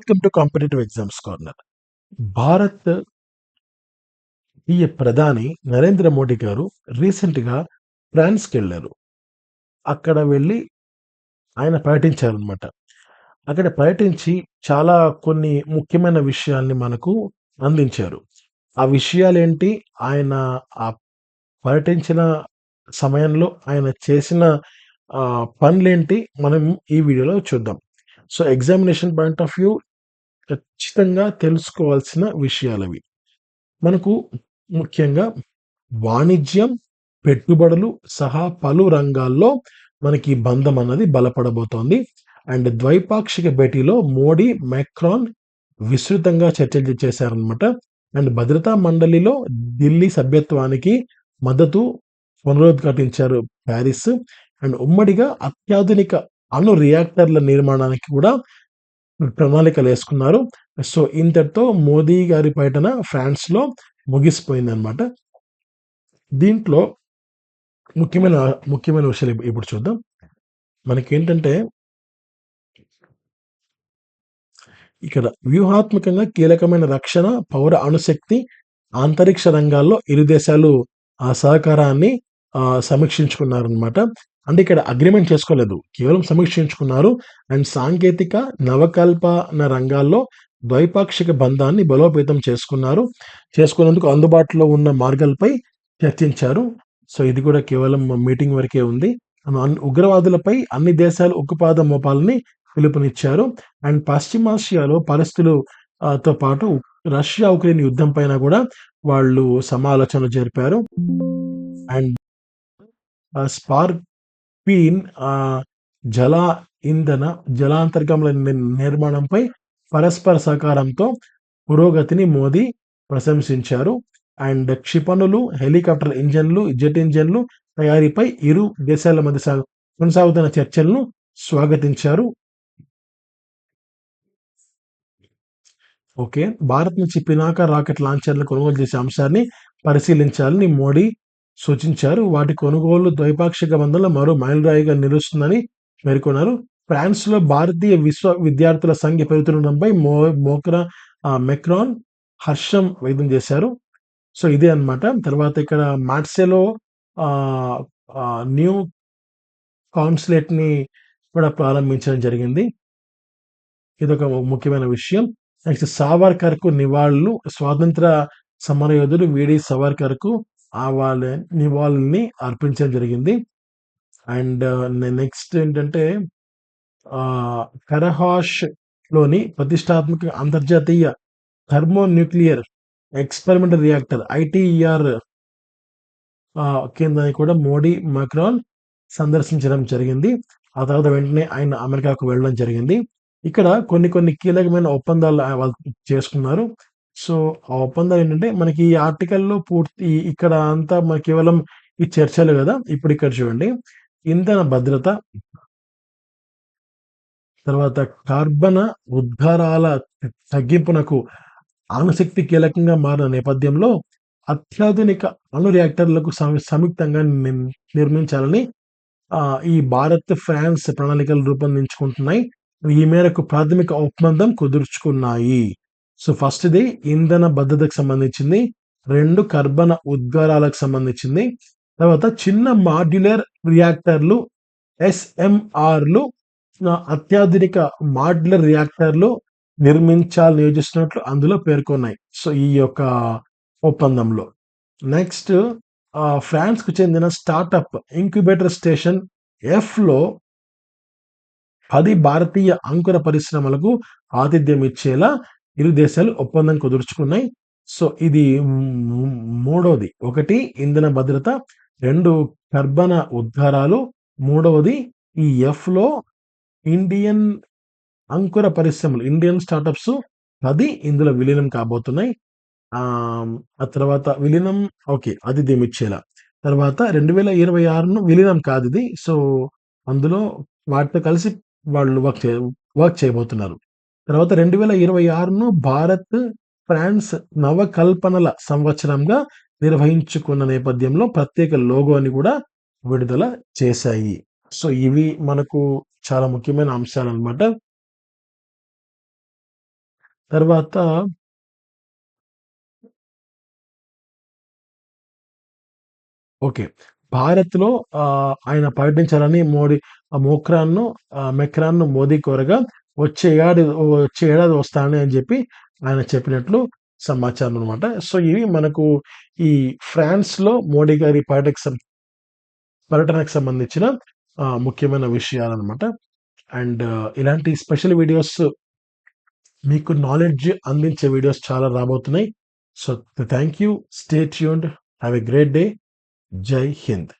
Welcome to competitive exams corner. Bharat ప్రధాని నరేంద్ర మోడీ గారు రీసెంట్‌గా ఫ్రాన్స్‌కెళ్లారు. అక్కడ వెళ్ళి ఆయన పర్యటించారనమాట. అక్కడ పర్యటించి చాలా కొన్ని ముఖ్యమైన విషయాల్ని మనకు అందించారు. ఆ విషయాలేంటి? ఆయన ఆ పర్యటించిన సమయంలో ఆయన చేసిన పనులేంటి? మనం ఈ వీడియోలో చూద్దాం. So, examination point of view ఖచ్చితంగా తెలుసుకోవాల్సిన విషయాలవి. మనకు ముఖ్యంగా వాణిజ్యం, పెట్టుబడులు సహా పలు రంగాల్లో మనకి బంధం అన్నది బలపడబోతోంది. అండ్ ద్వైపాక్షిక భేటీలో మోడీ, మాక్రాన్ విస్తృతంగా చర్చలు చేశారనమాట. అండ్ భద్రతా మండలిలో ఢిల్లీ సభ్యత్వానికి మద్దతు పునరుద్ఘాటించారు ప్యారిస్. అండ్ ఉమ్మడిగా అత్యాధునిక అణు రియాక్టర్ల నిర్మాణానికి కూడా ప్రణాళికలేసుకున్నారు. సో, ఇంతటితో మోదీ గారి పర్యటన ఫ్రాన్స్‌లో ముగిసిపోయిందనమాట. దీంట్లో ముఖ్యమైన ముఖ్యమైన విషయాలు ఇప్పుడు చూద్దాం. మనకేంటంటే ఇక్కడ వ్యూహాత్మకంగా కీలకమైన రక్షణ, పౌర అణుశక్తి, అంతరిక్ష రంగాల్లో ఇరు దేశాలు ఆ సహకారాన్ని సమీక్షించుకున్నారనమాట. అంటే ఇక్కడ అగ్రీమెంట్ చేసుకోలేదు. కేవలం సమీక్షించుకున్నారు. అండ్ సాంకేతిక, నవకల్పన రంగాల్లో ద్వైపాక్షిక బంధాన్ని బలోపేతం చేసుకున్నందుకు అందుబాటులో ఉన్న మార్గాలపై చర్చించారు. సో, ఇది కూడా కేవలం మీటింగ్ వరకే ఉంది. ఉగ్రవాదులపై అన్ని దేశాలు ఉక్కుపాదం మోపాలని పిలుపునిచ్చారు. అండ్ పశ్చిమాసియాలో పరిస్థితులు తో పాటు రష్యా, ఉక్రెయిన్ యుద్ధం పైన కూడా వాళ్ళు సమాలోచనలు జరిపారు. అండ్ స్పార్పీన్ జల ఇంధన జలాంతర్గముల నిర్మాణంపై పరస్పర సహకారంతో పురోగతిని మోదీ ప్రశంసించారు. అండ్ క్షిపణులు, హెలికాప్టర్ ఇంజన్లు, జెట్ ఇంజన్లు తయారీపై ఇరు దేశాల మధ్య కొనసాగుతున్న చర్చలను స్వాగతించారు. ఓకే. భారత్ నుంచి పినాక రాకెట్ లాంచర్లు కొనుగోలు చేసే అంశాన్ని పరిశీలించాలని మోడీ సూచించారు. వాటి కొనుగోలు ద్వైపాక్షిక బంధంలో మరో మైలురాయిగా నిలుస్తుందని పేర్కొన్నారు. ఫ్రాన్స్‌లో భారతీయ విద్యార్థుల సంఖ్య పెరుగుతుండడంపై మెక్రాన్ హర్షం వ్యక్తం చేశారు. సో, ఇదే అన్నమాట. తర్వాత ఇక్కడ మార్సేలో ఆహ్, న్యూ కాన్సులేట్‌ని కూడా ప్రారంభించడం జరిగింది. ఇదొక ముఖ్యమైన విషయం. నెక్స్ట్ సావర్కర్‌కు నివాళులు. స్వాతంత్ర సమరయోధుడు వీడి సావర్కర్‌కు వాళ్ళ నివాళుల్ని అర్పించడం జరిగింది. అండ్ నెక్స్ట్ ఏంటంటే కరహాష్‌లోని ప్రతిష్టాత్మక అంతర్జాతీయ థర్మోన్యూక్లియర్ ఎక్స్పెరిమెంటల్ రియాక్టర్ ఐటీఈఆర్ కేంద్రాన్ని కూడా మోడీ, మాక్రాన్ సందర్శించడం జరిగింది. ఆ తర్వాత వెంటనే ఆయన అమెరికాకు వెళ్ళడం జరిగింది. ఇక్కడ కొన్ని కీలకమైన ఒప్పందాలు వాళ్ళు చేసుకున్నారు. సో, ఆ ఒప్పందాలు ఏంటంటే మనకి ఈ ఆర్టికల్‌లో పూర్తి ఇక్కడ అంతా కేవలం ఈ చర్చలు గదా! ఇప్పుడు ఇక్కడ చూడండి. ఇంధన భద్రత, తర్వాత కార్బన ఉద్గారాల తగ్గింపునకు అణుశక్తి కీలకంగా మారిన నేపథ్యంలో అత్యాధునిక అణు రియాక్టర్లకు సంయుక్తంగా నిర్మించాలని ఈ భారత్, ఫ్రాన్స్ ప్రణాళికలు రూపొందించుకుంటున్నాయి. ఈ మేరకు ప్రాథమిక ఒప్పందం కుదుర్చుకున్నాయి. సో, ఫస్ట్‌ది ఇంధన భద్రతకు సంబంధించింది. 2 కర్బన ఉద్గారాలకు సంబంధించింది. తర్వాత చిన్న మాడ్యులర్ రియాక్టర్లు ఎస్ఎంఆర్‌లు అత్యాధునిక మాడ్యులర్ రియాక్టర్లు నిర్మించాలని యోచిస్తున్నట్లు అందులో పేర్కొన్నాయి. సో, ఈ యొక్క ఒప్పందంలో. నెక్స్ట్ ఫ్రాన్స్‌కు చెందిన స్టార్టప్ ఇంక్యుబేటర్ స్టేషన్ ఎఫ్‌లో 10 భారతీయ అంకుర పరిశ్రమలకు ఆతిథ్యం ఇచ్చేలా ఇరు దేశాలు ఒప్పందం కుదుర్చుకున్నాయి. సో, ఇది మూడోది. 1 ఇంధన భద్రత, 2 కర్బన ఉద్గారాలు, మూడవది ఈ ఎఫ్‌లో ఇండియన్ అంకుర పరిశ్రమలు, ఇండియన్ స్టార్టప్స్ 10 ఇందులో విలీనం కాబోతున్నాయి. ఆ తర్వాత విలీనం ఓకే. ఆతిథ్యం ఇచ్చేలా. తర్వాత 2026 విలీనం కాదిది. సో, అందులో వాటితో కలిసి వాళ్ళు వర్క్ చేయబోతున్నారు. తర్వాత 2026ను భారత్, ఫ్రాన్స్ నవకల్పనల సంవత్సరంగా నిర్వహించుకున్న నేపథ్యంలో ప్రత్యేక లోగోని కూడా విడుదల చేశాయి. సో, ఇవి మనకు చాలా ముఖ్యమైన అంశాలన్నమాట. తర్వాత ఓకే. భారత్‌లో ఆయన పర్యటించాలని మెక్రాన్‌ను మోదీ కోరగా వచ్చే ఏడాది వస్తానని అని జెప్పి ఆయన చెప్పినట్లు సమాచారం అనమాట. సో, ఇవి మనకు ఈ ఫ్రాన్స్‌లో మోడీ గారి పర్యటనకు సంబంధించిన ముఖ్యమైన విషయాలనమాట. అండ్ ఇలాంటి స్పెషల్ వీడియోస్ మీకు నాలెడ్జ్ అందించే వీడియోస్ చాలా రాబోతున్నాయి. So, thank you. Stay tuned. Have a great day. జై హింద్.